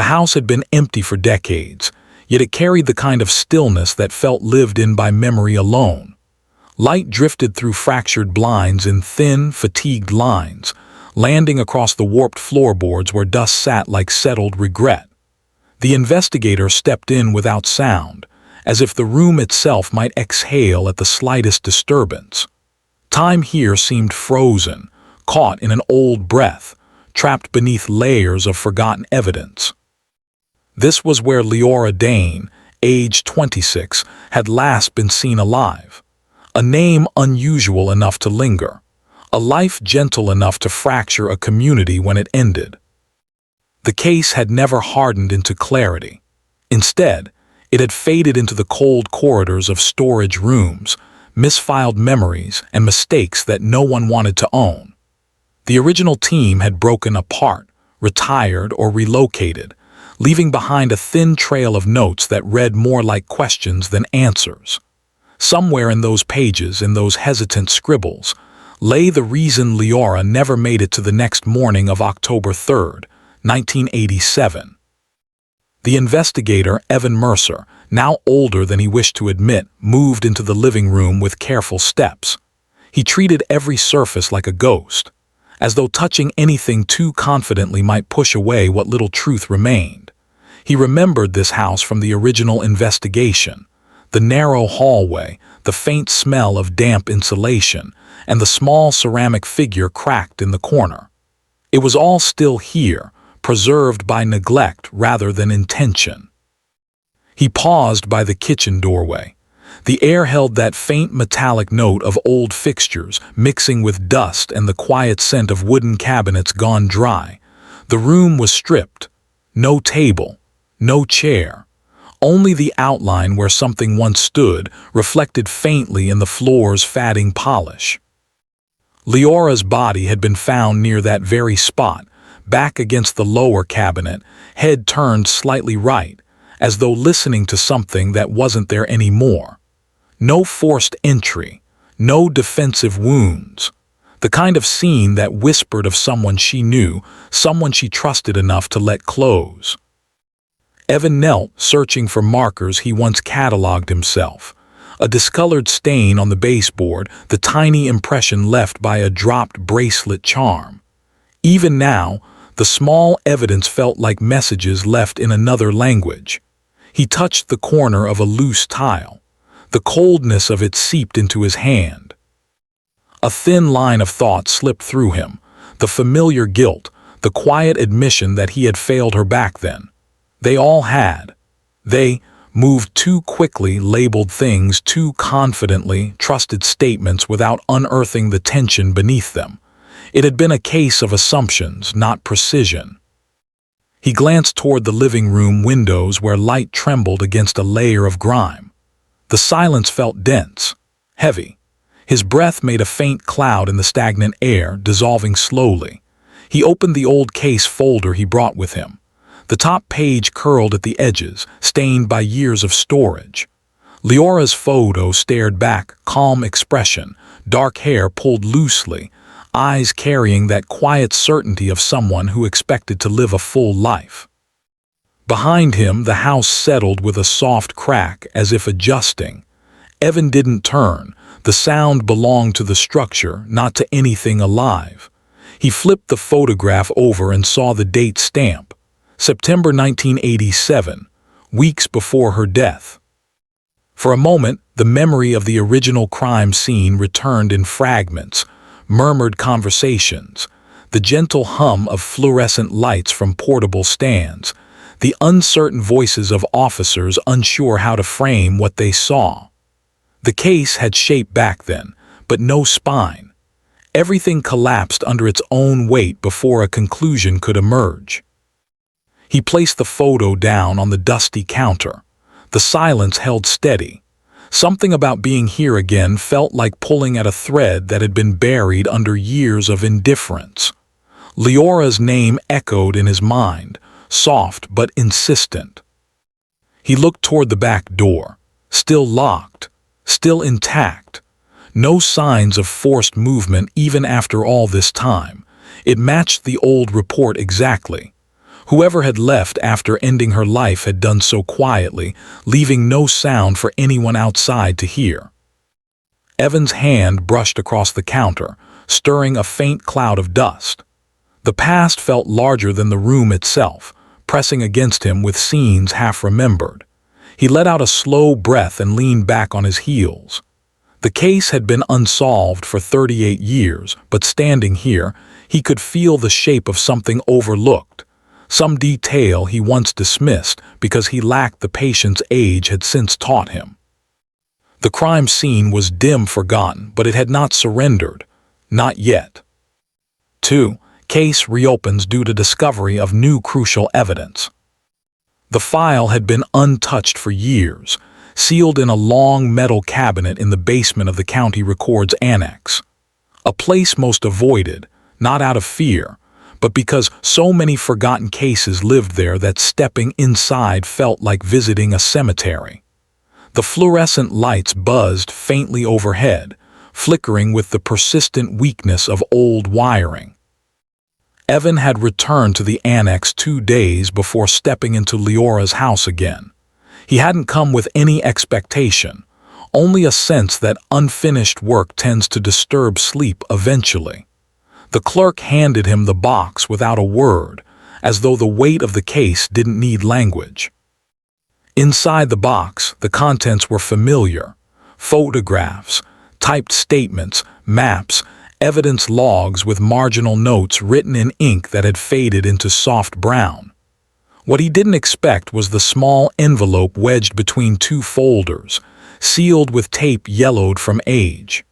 The house had been empty for decades, yet it carried the kind of stillness that felt lived in by memory alone. Light drifted through fractured blinds in thin, fatigued lines, landing across the warped floorboards where dust sat like settled regret. The investigator stepped in without sound, as if the room itself might exhale at the slightest disturbance. Time here seemed frozen, caught in an old breath, trapped beneath layers of forgotten evidence. This was where Liora Dane, age 26, had last been seen alive. A name unusual enough to linger, a life gentle enough to fracture a community when it ended. The case had never hardened into clarity. Instead, it had faded into the cold corridors of storage rooms, misfiled memories, and mistakes that no one wanted to own. The original team had broken apart, retired, or relocated, leaving behind a thin trail of notes that read more like questions than answers. Somewhere in those pages, in those hesitant scribbles, lay the reason Liora never made it to the next morning of October 3rd, 1987. The investigator, Evan Mercer, now older than he wished to admit, moved into the living room with careful steps. He treated every surface like a ghost, as though touching anything too confidently might push away what little truth remained. He remembered this house from the original investigation: the narrow hallway, the faint smell of damp insulation, and the small ceramic figure cracked in the corner. It was all still here, preserved by neglect rather than intention. He paused by the kitchen doorway. The air held that faint metallic note of old fixtures mixing with dust and the quiet scent of wooden cabinets gone dry. The room was stripped. No table, no chair. Only the outline where something once stood, reflected faintly in the floor's fading polish. Liora's body had been found near that very spot, back against the lower cabinet, head turned slightly right, as though listening to something that wasn't there anymore. No forced entry, no defensive wounds. The kind of scene that whispered of someone she knew, someone she trusted enough to let close. Evan knelt, searching for markers he once catalogued himself. A discolored stain on the baseboard, the tiny impression left by a dropped bracelet charm. Even now, the small evidence felt like messages left in another language. He touched the corner of a loose tile. The coldness of it seeped into his hand. A thin line of thought slipped through him, the familiar guilt, the quiet admission that he had failed her back then. They all had. They moved too quickly, labeled things too confidently, trusted statements without unearthing the tension beneath them. It had been a case of assumptions, not precision. He glanced toward the living room windows where light trembled against a layer of grime. The silence felt dense, heavy. His breath made a faint cloud in the stagnant air, dissolving slowly. He opened the old case folder he brought with him. The top page curled at the edges, stained by years of storage. Liora's photo stared back, calm expression, dark hair pulled loosely, eyes carrying that quiet certainty of someone who expected to live a full life. Behind him, the house settled with a soft crack, as if adjusting. Evan didn't turn. The sound belonged to the structure, not to anything alive. He flipped the photograph over and saw the date stamp. September 1987, weeks before her death. For a moment, the memory of the original crime scene returned in fragments, murmured conversations, the gentle hum of fluorescent lights from portable stands, the uncertain voices of officers unsure how to frame what they saw. The case had shape back then, but no spine. Everything collapsed under its own weight before a conclusion could emerge. He placed the photo down on the dusty counter. The silence held steady. Something about being here again felt like pulling at a thread that had been buried under years of indifference. Liora's name echoed in his mind, soft but insistent. He looked toward the back door, still locked, still intact. No signs of forced movement even after all this time. It matched the old report exactly. Whoever had left after ending her life had done so quietly, leaving no sound for anyone outside to hear. Evan's hand brushed across the counter, stirring a faint cloud of dust. The past felt larger than the room itself, pressing against him with scenes half remembered. He let out a slow breath and leaned back on his heels. The case had been unsolved for 38 years, but standing here, he could feel the shape of something overlooked. Some detail he once dismissed because he lacked the patience age had since taught him. The crime scene was dim forgotten, but it had not surrendered. Not yet. 2. Case reopens due to discovery of new crucial evidence. The file had been untouched for years, sealed in a long metal cabinet in the basement of the county records annex. A place most avoided, not out of fear, but because so many forgotten cases lived there that stepping inside felt like visiting a cemetery. The fluorescent lights buzzed faintly overhead, flickering with the persistent weakness of old wiring. Evan had returned to the annex 2 days before stepping into Liora's house again. He hadn't come with any expectation, only a sense that unfinished work tends to disturb sleep eventually. The clerk handed him the box without a word, as though the weight of the case didn't need language. Inside the box, the contents were familiar: photographs, typed statements, maps, evidence logs with marginal notes written in ink that had faded into soft brown. What he didn't expect was the small envelope wedged between 2 folders, sealed with tape yellowed from age.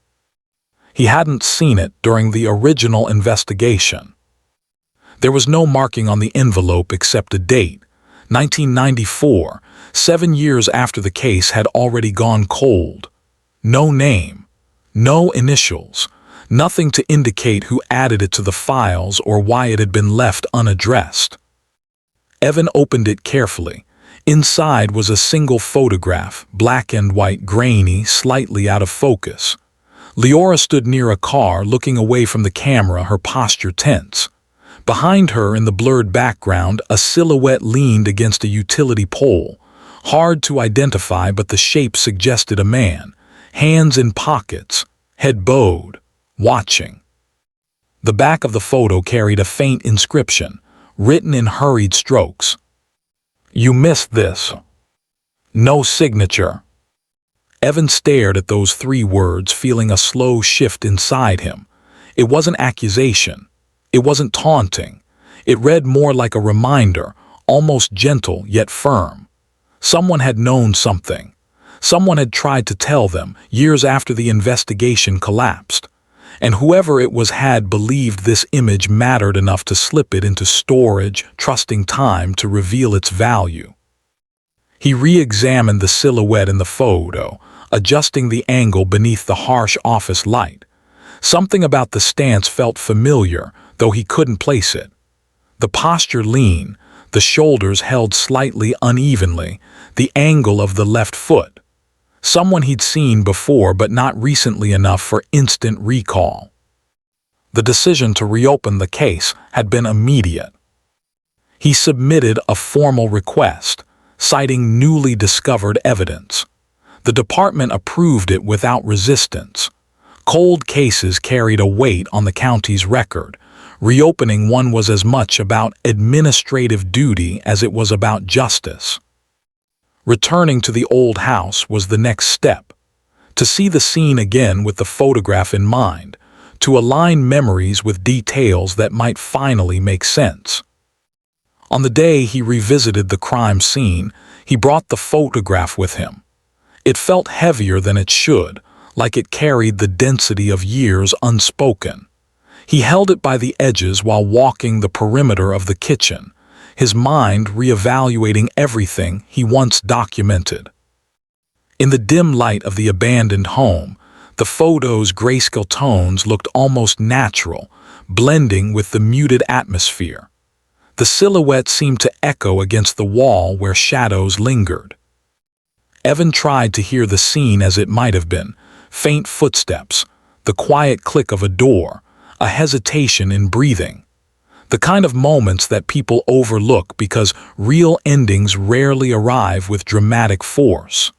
He hadn't seen it during the original investigation. There was no marking on the envelope except a date, 1994, 7 years after the case had already gone cold. No name, no initials, nothing to indicate who added it to the files or why it had been left unaddressed. Evan opened it carefully. Inside was a single photograph, black and white, grainy, slightly out of focus. Liora stood near a car, looking away from the camera, her posture tense. Behind her, in the blurred background, a silhouette leaned against a utility pole. Hard to identify, but the shape suggested a man, hands in pockets, head bowed, watching. The back of the photo carried a faint inscription, written in hurried strokes. "You missed this. No signature." Evan stared at those 3 words, feeling a slow shift inside him. It wasn't accusation. It wasn't taunting. It read more like a reminder, almost gentle yet firm. Someone had known something. Someone had tried to tell them, years after the investigation collapsed. And whoever it was had believed this image mattered enough to slip it into storage, trusting time to reveal its value. He re-examined the silhouette in the photo, adjusting the angle beneath the harsh office light. Something about the stance felt familiar, though he couldn't place it. The posture lean, the shoulders held slightly unevenly, the angle of the left foot. Someone he'd seen before, but not recently enough for instant recall. The decision to reopen the case had been immediate. He submitted a formal request, citing newly discovered evidence. The department approved it without resistance. Cold cases carried a weight on the county's record. Reopening one was as much about administrative duty as it was about justice. Returning to the old house was the next step. To see the scene again with the photograph in mind, to align memories with details that might finally make sense. On the day he revisited the crime scene, he brought the photograph with him. It felt heavier than it should, like it carried the density of years unspoken. He held it by the edges while walking the perimeter of the kitchen, his mind reevaluating everything he once documented. In the dim light of the abandoned home, the photo's grayscale tones looked almost natural, blending with the muted atmosphere. The silhouette seemed to echo against the wall where shadows lingered. Evan tried to hear the scene as it might have been: faint footsteps, the quiet click of a door, a hesitation in breathing. The kind of moments that people overlook because real endings rarely arrive with dramatic force.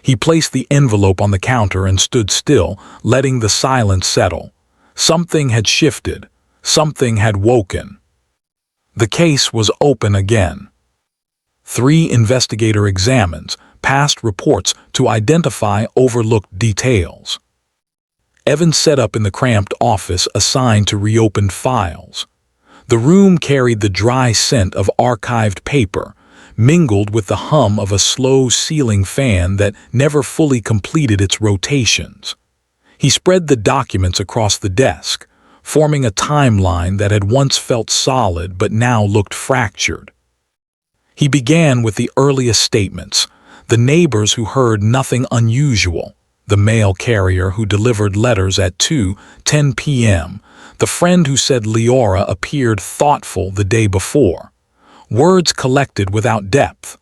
He placed the envelope on the counter and stood still, letting the silence settle. Something had shifted. Something had woken. The case was open again. 3 investigator examines, past reports to identify overlooked details. Evan set up in the cramped office assigned to reopened files. The room carried the dry scent of archived paper, mingled with the hum of a slow ceiling fan that never fully completed its rotations. He spread the documents across the desk, forming a timeline that had once felt solid but now looked fractured. He began with the earliest statements, the neighbors who heard nothing unusual, the mail carrier who delivered letters at 2:10 p.m., the friend who said Liora appeared thoughtful the day before. Words collected without depth,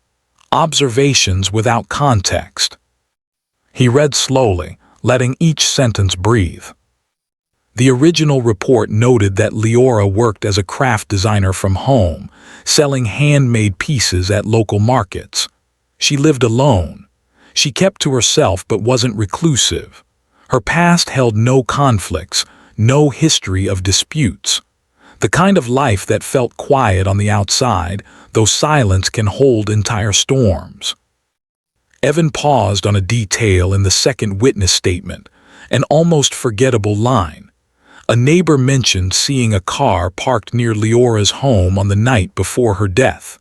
observations without context. He read slowly, letting each sentence breathe. The original report noted that Liora worked as a craft designer from home, selling handmade pieces at local markets. She lived alone. She kept to herself but wasn't reclusive. Her past held no conflicts, no history of disputes. The kind of life that felt quiet on the outside, though silence can hold entire storms. Evan paused on a detail in the second witness statement, an almost forgettable line. A neighbor mentioned seeing a car parked near Liora's home on the night before her death.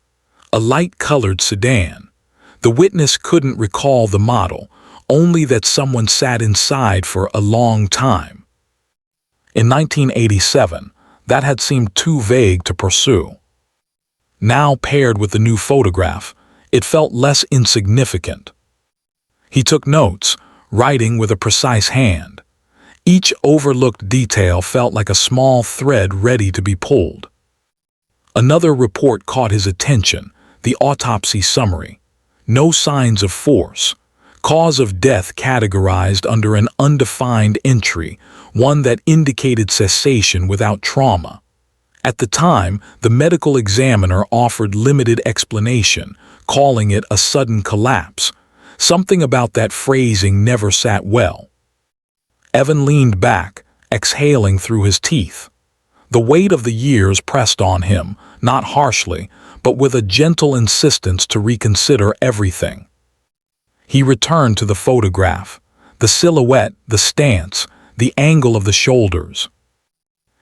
A light-colored sedan. The witness couldn't recall the model, only that someone sat inside for a long time. In 1987, that had seemed too vague to pursue. Now paired with the new photograph, it felt less insignificant. He took notes, writing with a precise hand. Each overlooked detail felt like a small thread ready to be pulled. Another report caught his attention, the autopsy summary. No signs of force. Cause of death categorized under an undefined entry, one that indicated cessation without trauma. At the time, the medical examiner offered limited explanation, calling it a sudden collapse. Something about that phrasing never sat well. Evan leaned back, exhaling through his teeth. The weight of the years pressed on him, not harshly, but with a gentle insistence to reconsider everything. He returned to the photograph, the silhouette, the stance, the angle of the shoulders.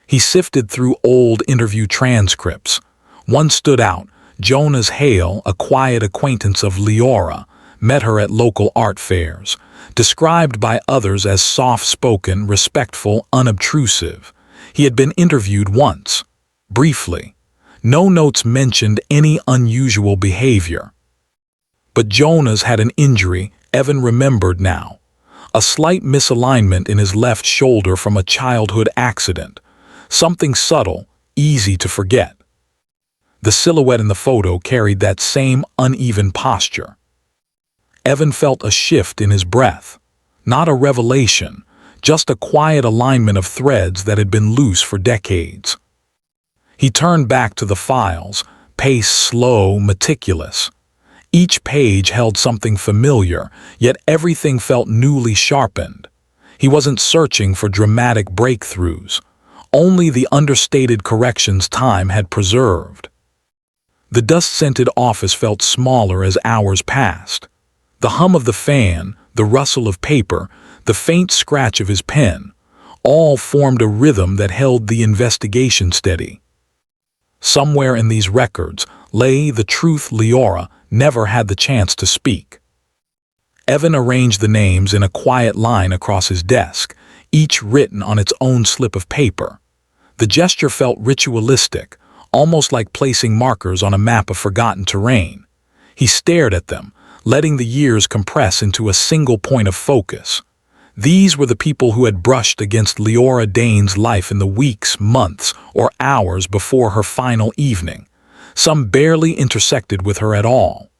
He sifted through old interview transcripts. One stood out. Jonas Hale, a quiet acquaintance of Liora, met her at local art fairs, described by others as soft-spoken, respectful, unobtrusive. He had been interviewed once, briefly. No notes mentioned any unusual behavior. But Jonas had an injury, Evan remembered now. A slight misalignment in his left shoulder from a childhood accident. Something subtle, easy to forget. The silhouette in the photo carried that same uneven posture. Evan felt a shift in his breath. Not a revelation, just a quiet alignment of threads that had been loose for decades. He turned back to the files, pace slow, meticulous. Each page held something familiar, yet everything felt newly sharpened. He wasn't searching for dramatic breakthroughs. Only the understated corrections time had preserved. The dust-scented office felt smaller as hours passed. The hum of the fan, the rustle of paper, the faint scratch of his pen, all formed a rhythm that held the investigation steady. Somewhere in these records lay the truth Liora never had the chance to speak. Evan arranged the names in a quiet line across his desk, each written on its own slip of paper. The gesture felt ritualistic, almost like placing markers on a map of forgotten terrain. He stared at them, letting the years compress into a single point of focus. These were the people who had brushed against Liora Dane's life in the weeks, months, or hours before her final evening. Some barely intersected with her at all.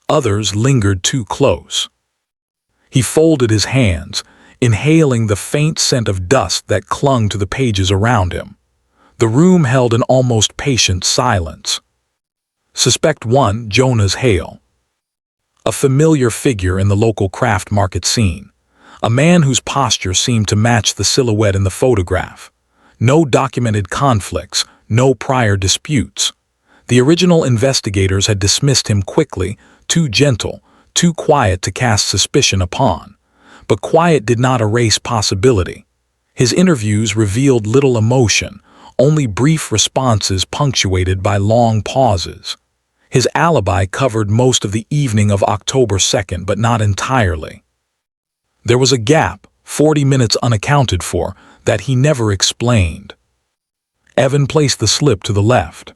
Others lingered too close. He folded his hands, inhaling the faint scent of dust that clung to the pages around him. The room held an almost patient silence. Suspect 1, Jonas Hale. A familiar figure in the local craft market scene. A man whose posture seemed to match the silhouette in the photograph. No documented conflicts, no prior disputes. The original investigators had dismissed him quickly, too gentle, too quiet to cast suspicion upon. But quiet did not erase possibility. His interviews revealed little emotion, only brief responses punctuated by long pauses. His alibi covered most of the evening of October 2nd, but not entirely. There was a gap, 40 minutes unaccounted for, that he never explained. Evan placed the slip to the left.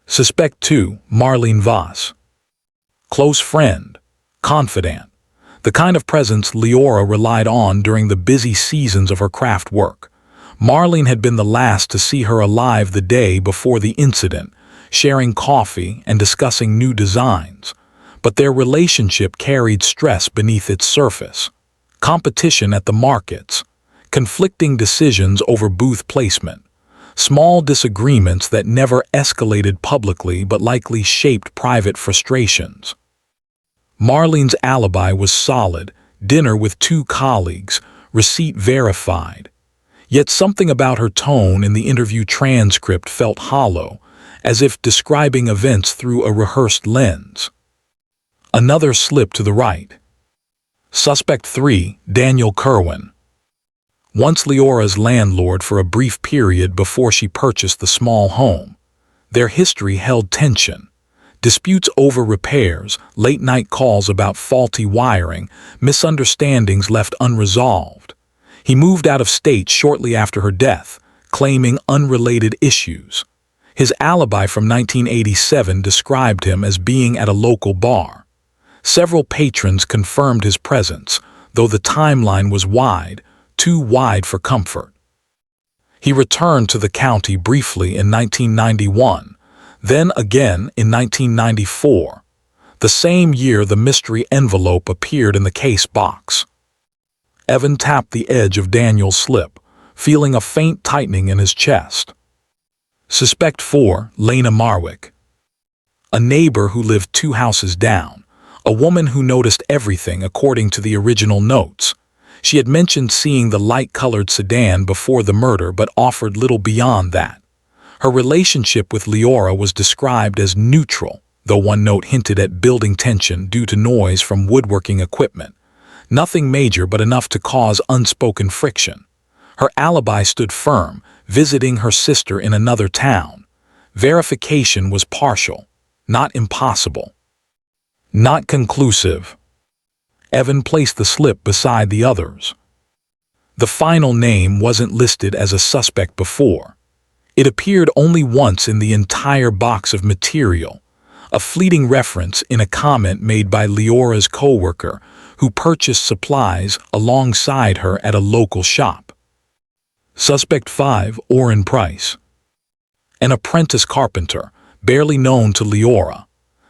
Suspect 2, Marlene Voss. Close friend, confidant, the kind of presence Liora relied on during the busy seasons of her craft work. Marlene had been the last to see her alive the day before the incident, sharing coffee and discussing new designs. But their relationship carried stress beneath its surface. Competition at the markets, conflicting decisions over booth placement, small disagreements that never escalated publicly but likely shaped private frustrations. Marlene's alibi was solid, dinner with 2 colleagues, receipt verified. Yet something about her tone in the interview transcript felt hollow, as if describing events through a rehearsed lens. Another slip to the right. Suspect 3, Daniel Kerwin. Once Liora's landlord for a brief period before she purchased the small home. Their history held tension. Disputes over repairs, late-night calls about faulty wiring, misunderstandings left unresolved. He moved out of state shortly after her death, claiming unrelated issues. His alibi from 1987 described him as being at a local bar. Several patrons confirmed his presence, though the timeline was wide, too wide for comfort. He returned to the county briefly in 1991, then again in 1994, the same year the mystery envelope appeared in the case box. Evan tapped the edge of Daniel's slip, feeling a faint tightening in his chest. Suspect 4, Lena Marwick. A neighbor who lived 2 houses down, a woman who noticed everything according to the original notes. She had mentioned seeing the light-colored sedan before the murder but offered little beyond that. Her relationship with Liora was described as neutral, though one note hinted at building tension due to noise from woodworking equipment. Nothing major but enough to cause unspoken friction. Her alibi stood firm, visiting her sister in another town. Verification was partial, not impossible. Not conclusive. Evan placed the slip beside the others. The final name wasn't listed as a suspect before. It appeared only once in the entire box of material, a fleeting reference in a comment made by Liora's co-worker who purchased supplies alongside her at a local shop. Suspect 5, Orrin Price. An apprentice carpenter, barely known to Liora.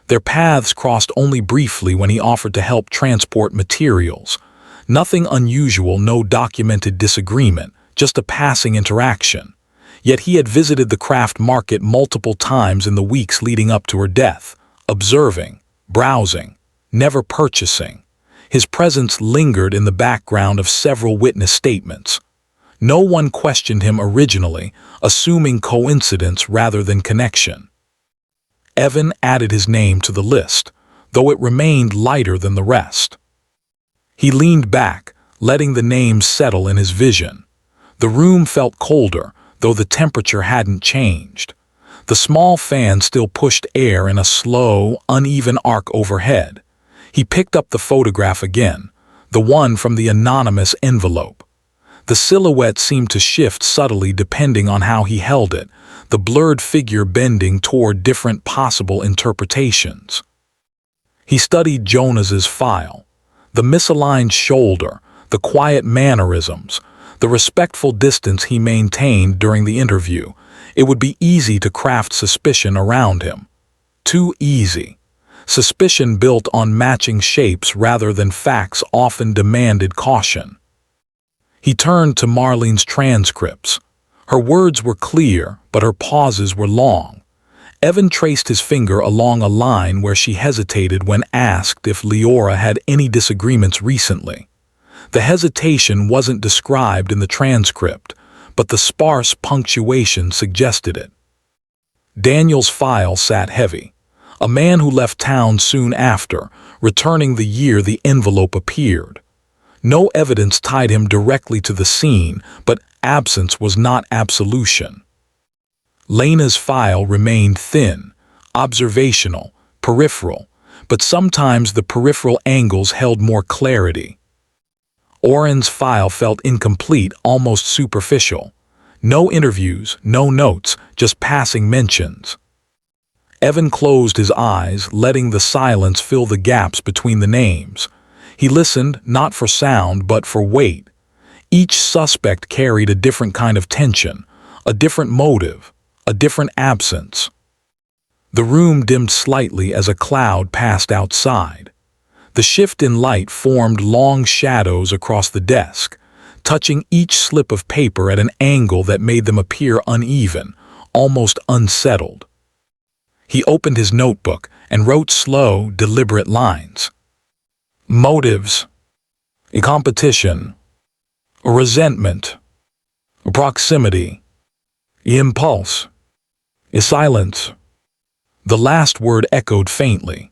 Their paths crossed only briefly when he offered to help transport materials. Nothing unusual, no documented disagreement, just a passing interaction. Yet he had visited the craft market multiple times in the weeks leading up to her death, observing, browsing, never purchasing. His presence lingered in the background of several witness statements. No one questioned him originally, assuming coincidence rather than connection. Evan added his name to the list, though it remained lighter than the rest. He leaned back, letting the name settle in his vision. The room felt colder, though the temperature hadn't changed. The small fan still pushed air in a slow, uneven arc overhead. He picked up the photograph again, the one from the anonymous envelope. The silhouette seemed to shift subtly depending on how he held it, the blurred figure bending toward different possible interpretations. He studied Jonas's file, the misaligned shoulder, the quiet mannerisms, the respectful distance he maintained during the interview. It would be easy to craft suspicion around him. Too easy. Suspicion built on matching shapes rather than facts often demanded caution. He turned to Marlene's transcripts. Her words were clear, but her pauses were long. Evan traced his finger along a line where she hesitated when asked if Liora had any disagreements recently. The hesitation wasn't described in the transcript, but the sparse punctuation suggested it. Daniel's file sat heavy. A man who left town soon after, returning the year the envelope appeared. No evidence tied him directly to the scene, but absence was not absolution. Lena's file remained thin, observational, peripheral, but sometimes the peripheral angles held more clarity. Oren's file felt incomplete, almost superficial. No interviews, no notes, just passing mentions. Evan closed his eyes, letting the silence fill the gaps between the names. He listened, not for sound, but for weight. Each suspect carried a different kind of tension, a different motive, a different absence. The room dimmed slightly as a cloud passed outside. The shift in light formed long shadows across the desk, touching each slip of paper at an angle that made them appear uneven, almost unsettled. He opened his notebook and wrote slow, deliberate lines. Motives, a competition, a resentment, a proximity, a impulse, a silence. The last word echoed faintly.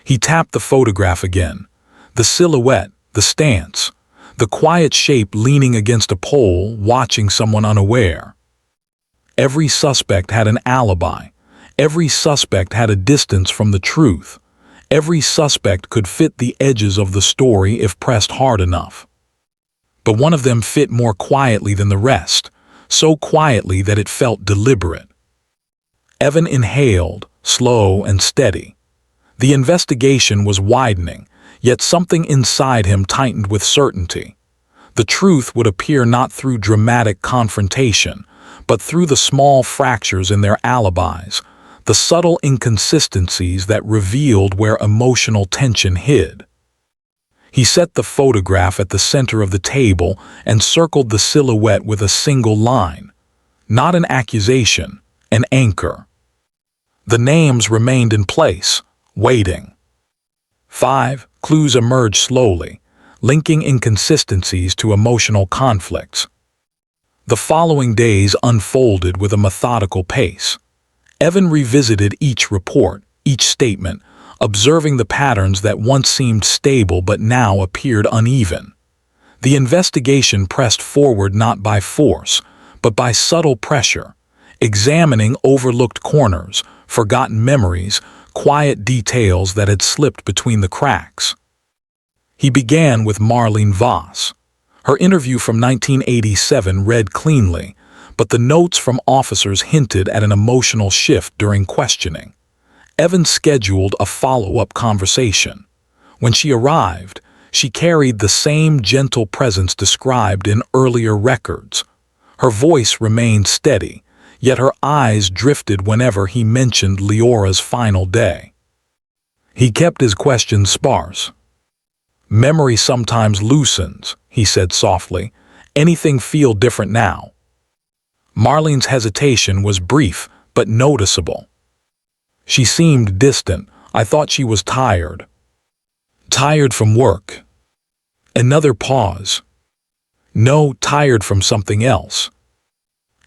He tapped the photograph again. The silhouette, the stance, the quiet shape leaning against a pole, watching someone unaware. Every suspect had an alibi. Every suspect had a distance from the truth. Every suspect could fit the edges of the story if pressed hard enough. But one of them fit more quietly than the rest, so quietly that it felt deliberate. Evan inhaled, slow and steady. The investigation was widening, yet something inside him tightened with certainty. The truth would appear not through dramatic confrontation, but through the small fractures in their alibis, the subtle inconsistencies that revealed where emotional tension hid. He set the photograph at the center of the table and circled the silhouette with a single line. Not an accusation, an anchor. The names remained in place, waiting. 5 clues emerged slowly, linking inconsistencies to emotional conflicts. The following days unfolded with a methodical pace. Evan revisited each report, each statement, observing the patterns that once seemed stable but now appeared uneven. The investigation pressed forward not by force, but by subtle pressure, examining overlooked corners, forgotten memories, quiet details that had slipped between the cracks. He began with Marlene Voss. Her interview from 1987 read cleanly, but the notes from officers hinted at an emotional shift during questioning. Evan scheduled a follow-up conversation. When she arrived, she carried the same gentle presence described in earlier records. Her voice remained steady, yet her eyes drifted whenever he mentioned Leora's final day. He kept his questions sparse. "Memory sometimes loosens," he said softly. "Anything feel different now?" Marlene's hesitation was brief, but noticeable. She seemed distant. "I thought she was tired." "Tired from work." Another pause. "No, tired from something else."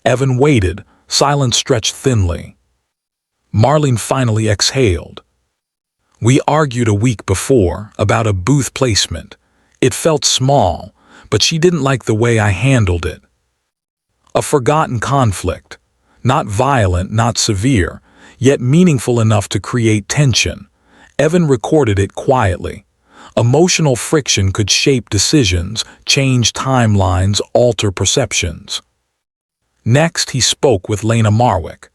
Evan waited, silence stretched thinly. Marlene finally exhaled. "We argued a week before about a booth placement. It felt small, but she didn't like the way I handled it. A forgotten conflict, not violent, not severe, yet meaningful enough to create tension. Evan recorded it quietly. Emotional friction could shape decisions, change timelines, alter perceptions. Next, he spoke with Lena Marwick.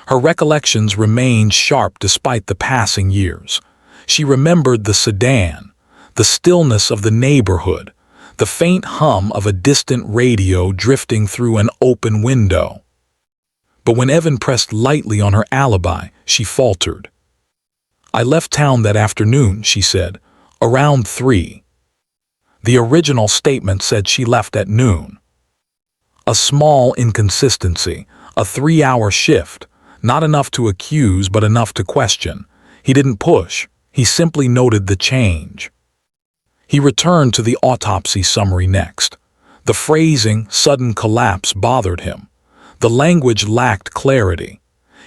Her recollections remained sharp despite the passing years. She remembered the sedan, the stillness of the neighborhood, the faint hum of a distant radio drifting through an open window. But when Evan pressed lightly on her alibi, she faltered. "I left town that afternoon," she said, "around 3. The original statement said she left at noon." A small inconsistency, a 3-hour shift, not enough to accuse but enough to question. He didn't push, he simply noted the change. He returned to the autopsy summary next. The phrasing, sudden collapse, bothered him. The language lacked clarity.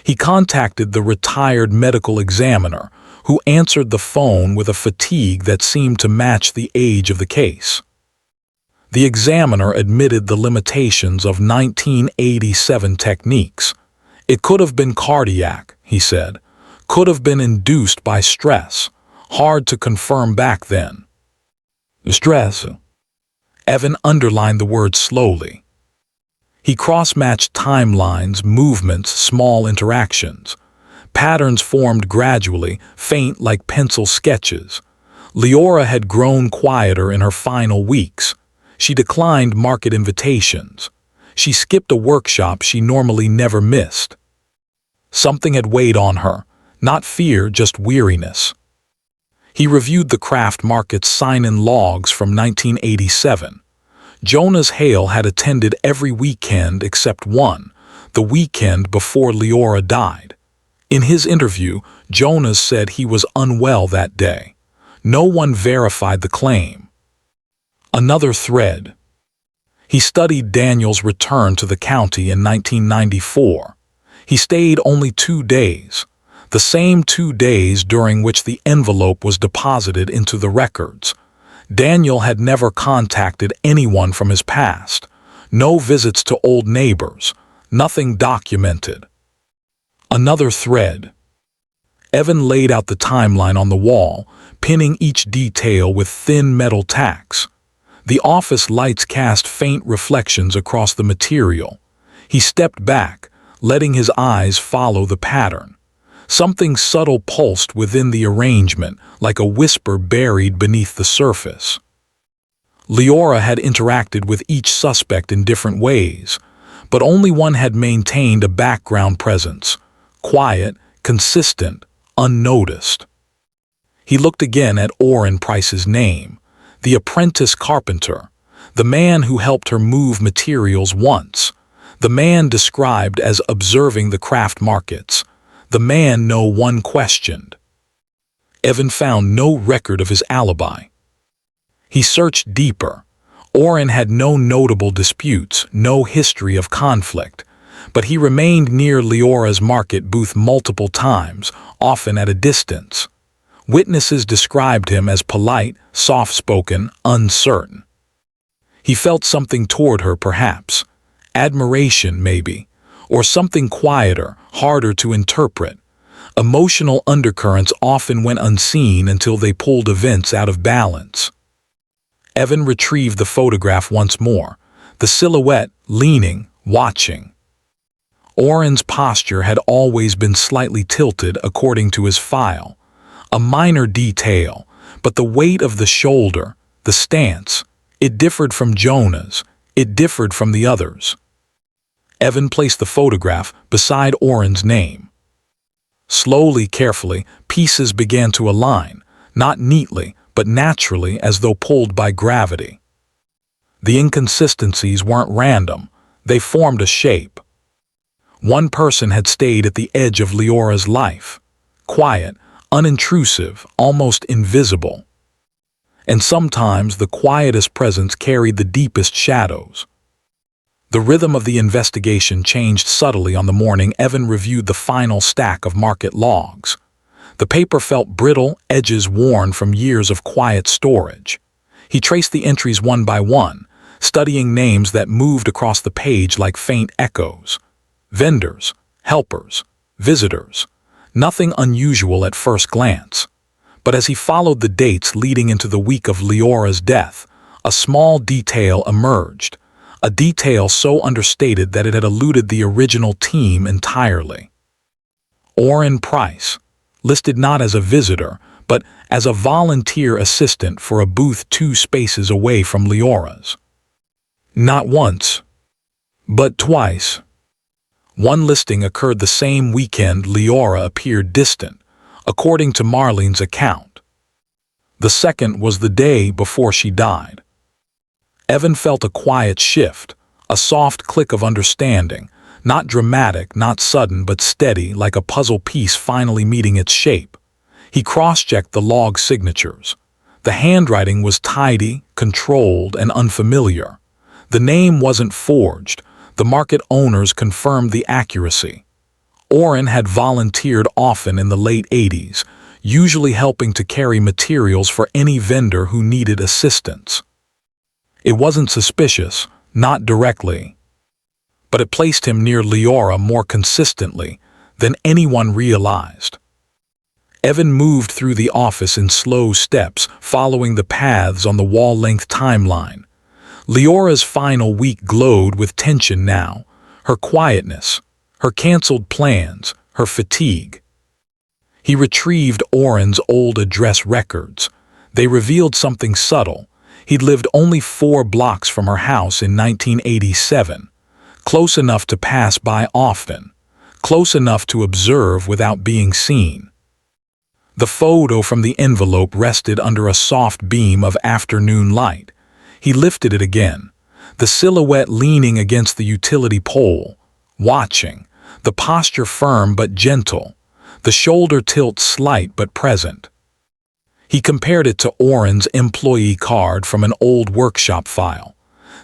He contacted the retired medical examiner, who answered the phone with a fatigue that seemed to match the age of the case. The examiner admitted the limitations of 1987 techniques. It could have been cardiac, he said, could have been induced by stress, hard to confirm back then. Stress. Evan underlined the word slowly. He cross-matched timelines, movements, small interactions. Patterns formed gradually, faint like pencil sketches. Liora had grown quieter in her final weeks. She declined market invitations. She skipped a workshop she normally never missed. Something had weighed on her, not fear, just weariness. He reviewed the craft market's sign-in logs from 1987. Jonas Hale had attended every weekend except one, the weekend before Liora died. In his interview, Jonas said he was unwell that day. No one verified the claim. Another thread. He studied Daniel's return to the county in 1994. He stayed only 2 days, the same 2 days during which the envelope was deposited into the records. Daniel had never contacted anyone from his past. No visits to old neighbors. Nothing documented. Another thread. Evan laid out the timeline on the wall, pinning each detail with thin metal tacks. The office lights cast faint reflections across the material. He stepped back, letting his eyes follow the pattern. Something subtle pulsed within the arrangement, like a whisper buried beneath the surface. Liora had interacted with each suspect in different ways, but only one had maintained a background presence, quiet, consistent, unnoticed. He looked again at Orrin Price's name, the apprentice carpenter, the man who helped her move materials once, the man described as observing the craft markets, the man no one questioned. Evan found no record of his alibi. He searched deeper. Orrin had no notable disputes, no history of conflict, but he remained near Liora's market booth multiple times, often at a distance. Witnesses described him as polite, soft-spoken, uncertain. He felt something toward her, perhaps. Admiration, maybe. Or something quieter, harder to interpret. Emotional undercurrents often went unseen until they pulled events out of balance. Evan retrieved the photograph once more, the silhouette leaning, watching. Orrin's posture had always been slightly tilted according to his file. A minor detail, but the weight of the shoulder, the stance, it differed from Jonah's, it differed from the others. Evan placed the photograph beside Orrin's name. Slowly, carefully, pieces began to align, not neatly, but naturally as though pulled by gravity. The inconsistencies weren't random, they formed a shape. One person had stayed at the edge of Liora's life, quiet, unintrusive, almost invisible. And sometimes the quietest presence carried the deepest shadows. The rhythm of the investigation changed subtly on the morning Evan reviewed the final stack of market logs. The paper felt brittle, edges worn from years of quiet storage. He traced the entries one by one, studying names that moved across the page like faint echoes. Vendors, helpers, visitors. Nothing unusual at first glance. But as he followed the dates leading into the week of Liora's death, a small detail emerged. A detail so understated that it had eluded the original team entirely. Orrin Price, listed not as a visitor, but as a volunteer assistant for a booth 2 spaces away from Liora's. Not once, but twice. One listing occurred the same weekend Liora appeared distant, according to Marlene's account. The second was the day before she died. Evan felt a quiet shift, A soft click of understanding, not dramatic, not sudden, but steady, like a puzzle piece finally meeting its shape. He cross-checked the log signatures. The handwriting was tidy, controlled, and unfamiliar. The name wasn't forged. The market owners confirmed the accuracy. Orrin had volunteered often in the late 80s, usually helping to carry materials for any vendor who needed assistance. It wasn't suspicious, not directly, but it placed him near Liora more consistently than anyone realized. Evan moved through the office in slow steps, following the paths on the wall-length timeline. Liora's final week glowed with tension now, her quietness, her canceled plans, her fatigue. He retrieved Orrin's old address records. They revealed something subtle. He'd lived only 4 blocks from her house in 1987, close enough to pass by often, close enough to observe without being seen. The photo from the envelope rested under a soft beam of afternoon light. He lifted it again, the silhouette leaning against the utility pole, watching, the posture firm but gentle, the shoulder tilt slight but present. He compared it to Orrin's employee card from an old workshop file.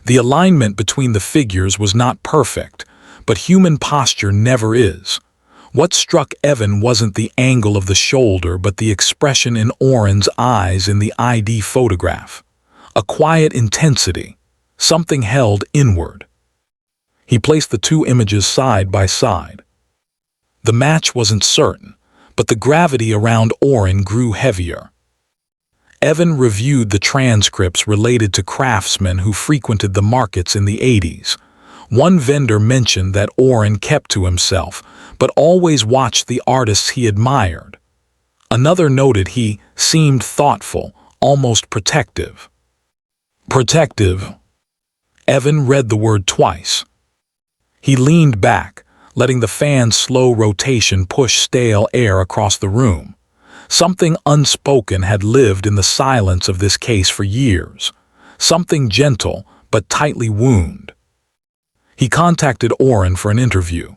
The alignment between the figures was not perfect, but human posture never is. What struck Evan wasn't the angle of the shoulder, but the expression in Orrin's eyes in the ID photograph. A quiet intensity, something held inward. He placed the 2 images side by side. The match wasn't certain, but the gravity around Orrin grew heavier. Evan reviewed the transcripts related to craftsmen who frequented the markets in the 80s. One vendor mentioned that Orrin kept to himself, but always watched the artists he admired. Another noted he seemed thoughtful, almost protective. Protective. Evan read the word twice. He leaned back, letting the fan's slow rotation push stale air across the room. Something unspoken had lived in the silence of this case for years. Something gentle, but tightly wound. He contacted Orrin for an interview.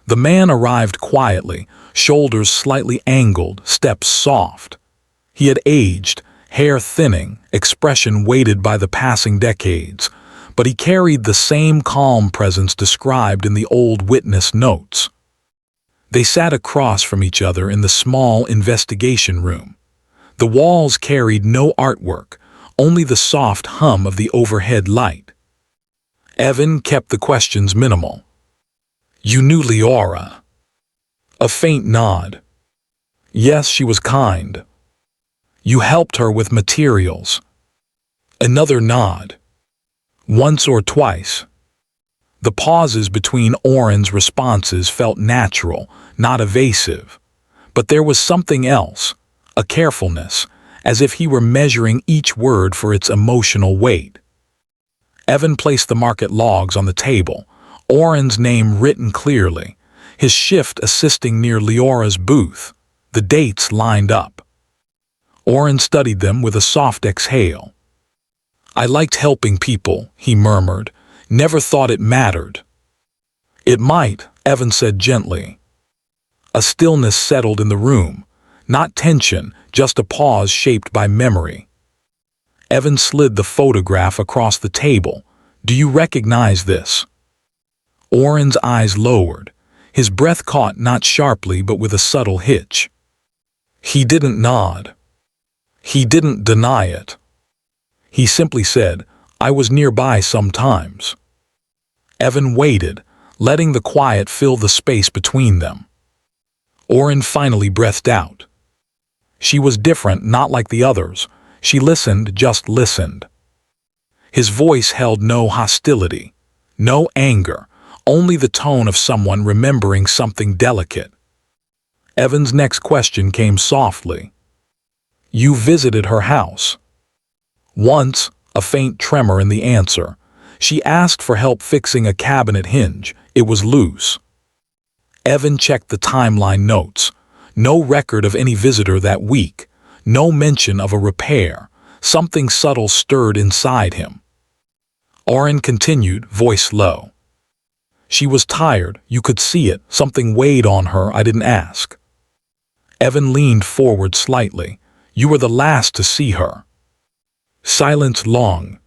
The man arrived quietly, shoulders slightly angled, steps soft. He had aged, hair thinning, expression weighted by the passing decades, but he carried the same calm presence described in the old witness notes. They sat across from each other in the small investigation room. The walls carried no artwork, only the soft hum of the overhead light. Evan kept the questions minimal. "You knew Liora?" A faint nod. "Yes, she was kind." "You helped her with materials?" Another nod. "Once or twice." The pauses between Orrin's responses felt natural, not evasive. But there was something else, a carefulness, as if he were measuring each word for its emotional weight. Evan placed the market logs on the table, Orrin's name written clearly, his shift assisting near Liora's booth. The dates lined up. Orrin studied them with a soft exhale. "I liked helping people," he murmured. "Never thought it mattered." "It might," Evan said gently. A stillness settled in the room, not tension, just a pause shaped by memory. Evan slid the photograph across the table. "Do you recognize this?" Orrin's eyes lowered, his breath caught not sharply but with a subtle hitch. He didn't nod. He didn't deny it. He simply said, "I was nearby sometimes." Evan waited, letting the quiet fill the space between them. Orrin finally breathed out. She was different, not like the others. She listened, just listened. His voice held no hostility, no anger, only the tone of someone remembering something delicate. Evan's next question came softly. "You visited her house?" "Once," a faint tremor in the answer. "She asked for help fixing a cabinet hinge. It was loose." Evan checked the timeline notes. No record of any visitor that week. No mention of a repair. Something subtle stirred inside him. Oren continued, voice low. She was tired, you could see it, something weighed on her I didn't ask. Evan leaned forward slightly. You were the last to see her. Silence long.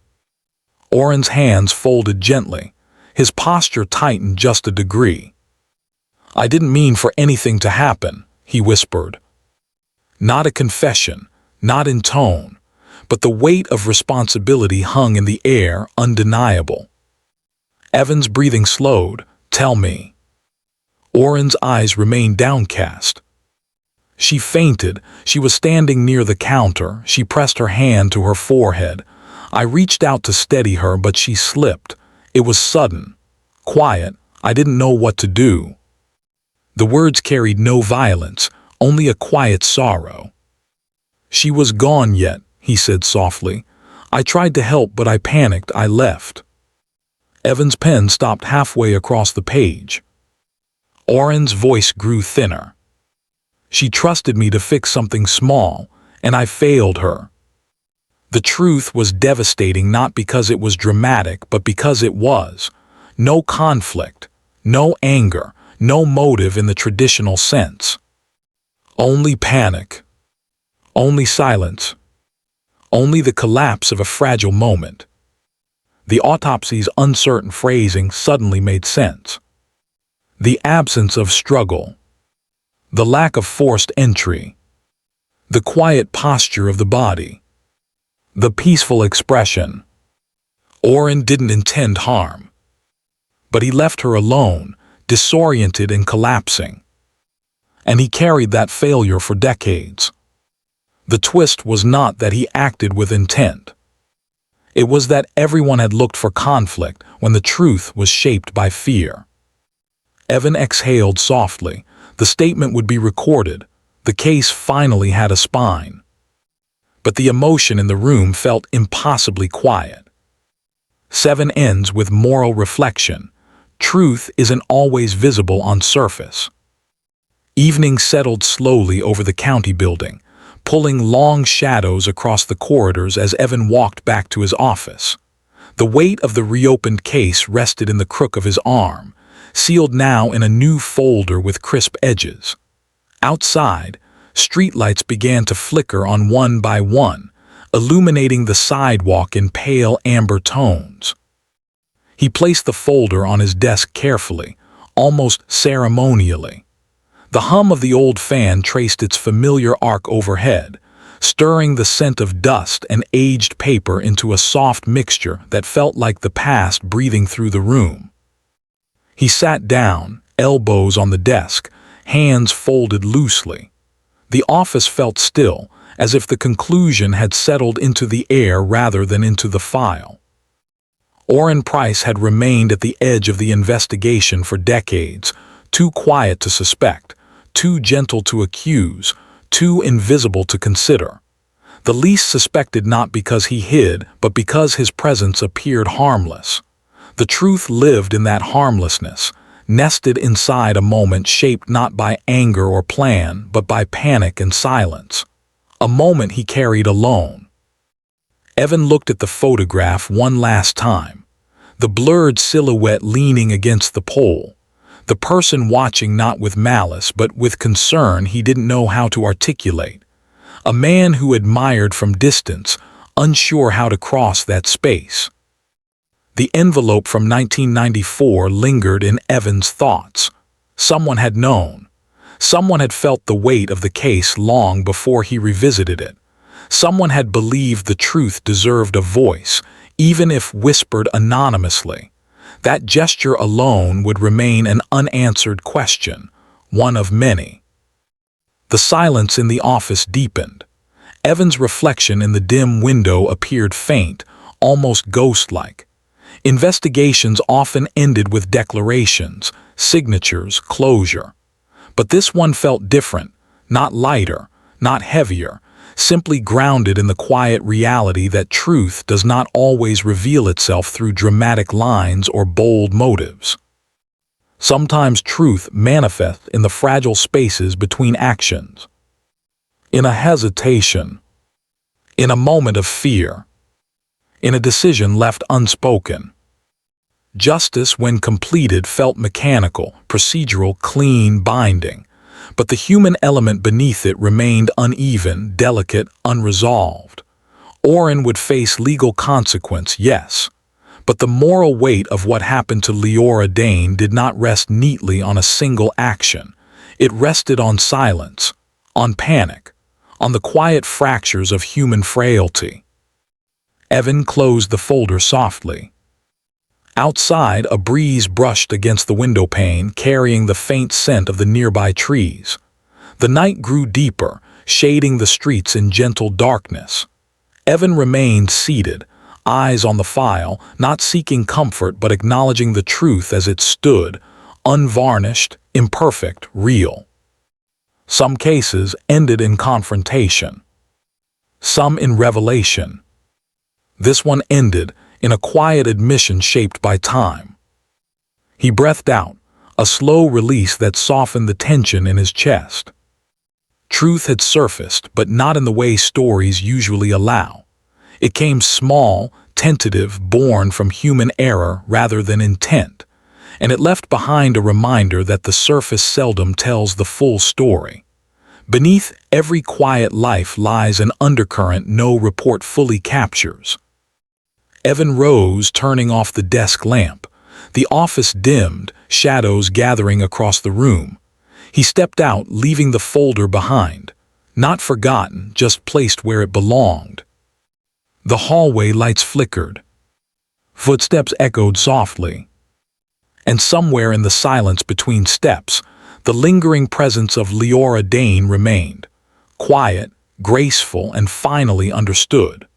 Oren's hands folded gently. His posture tightened just a degree. I didn't mean for anything to happen, he whispered. Not a confession, not in tone, but the weight of responsibility hung in the air, undeniable. Evan's breathing slowed. Tell me. Oren's eyes remained downcast. She fainted. She was standing near the counter. She pressed her hand to her forehead. I reached out to steady her, but she slipped. It was sudden, quiet. I didn't know what to do. The words carried no violence, only a quiet sorrow. She was gone yet, he said softly. I tried to help, but I panicked. I left. Evan's pen stopped halfway across the page. Oren's voice grew thinner. She trusted me to fix something small, and I failed her. The truth was devastating, not because it was dramatic, but because it was. No conflict, no anger, no motive in the traditional sense. Only panic. Only silence. Only the collapse of a fragile moment. The autopsy's uncertain phrasing suddenly made sense. The absence of struggle. The lack of forced entry. The quiet posture of the body. The peaceful expression. Oren didn't intend harm. But he left her alone, disoriented and collapsing. And he carried that failure for decades. The twist was not that he acted with intent. It was that everyone had looked for conflict when the truth was shaped by fear. Evan exhaled softly. The statement would be recorded. The case finally had a spine. But the emotion in the room felt impossibly quiet. 7 ends with moral reflection. Truth isn't always visible on surface. Evening settled slowly over the county building, pulling long shadows across the corridors as Evan walked back to his office. The weight of the reopened case rested in the crook of his arm, sealed now in a new folder with crisp edges. Outside, streetlights began to flicker on one by one, illuminating the sidewalk in pale amber tones. He placed the folder on his desk carefully, almost ceremonially. The hum of the old fan traced its familiar arc overhead, stirring the scent of dust and aged paper into a soft mixture that felt like the past breathing through the room. He sat down, elbows on the desk, hands folded loosely. The office felt still, as if the conclusion had settled into the air rather than into the file. Oren Price had remained at the edge of the investigation for decades, too quiet to suspect, too gentle to accuse, too invisible to consider. The least suspected not because he hid, but because his presence appeared harmless. The truth lived in that harmlessness, nested inside a moment shaped not by anger or plan, but by panic and silence. A moment he carried alone. Evan looked at the photograph one last time. The blurred silhouette leaning against the pole. The person watching not with malice, but with concern he didn't know how to articulate. A man who admired from distance, unsure how to cross that space. The envelope from 1994 lingered in Evan's thoughts. Someone had known. Someone had felt the weight of the case long before he revisited it. Someone had believed the truth deserved a voice, even if whispered anonymously. That gesture alone would remain an unanswered question, one of many. The silence in the office deepened. Evan's reflection in the dim window appeared faint, almost ghost-like. Investigations often ended with declarations, signatures, closure. But this one felt different, not lighter, not heavier, simply grounded in the quiet reality that truth does not always reveal itself through dramatic lines or bold motives. Sometimes truth manifests in the fragile spaces between actions. In a hesitation. In a moment of fear. in a decision left unspoken. Justice, when completed, felt mechanical, procedural, clean, binding, but the human element beneath it remained uneven, delicate, unresolved. Oren would face legal consequence, yes, but the moral weight of what happened to Liora Dane did not rest neatly on a single action. It rested on silence, on panic, on the quiet fractures of human frailty. Evan closed the folder softly. Outside, a breeze brushed against the window pane, carrying the faint scent of the nearby trees. The night grew deeper, shading the streets in gentle darkness. Evan remained seated, eyes on the file, not seeking comfort but acknowledging the truth as it stood, unvarnished, imperfect, real. Some cases ended in confrontation, some in revelation. This one ended in a quiet admission shaped by time. He breathed out, a slow release that softened the tension in his chest. Truth had surfaced, but not in the way stories usually allow. It came small, tentative, born from human error rather than intent, and it left behind a reminder that the surface seldom tells the full story. Beneath every quiet life lies an undercurrent no report fully captures. Evan rose, turning off the desk lamp. The office dimmed, shadows gathering across the room. He stepped out, leaving the folder behind. Not forgotten, just placed where it belonged. The hallway lights flickered. Footsteps echoed softly. And somewhere in the silence between steps, the lingering presence of Liora Dane remained. Quiet, graceful, and finally understood.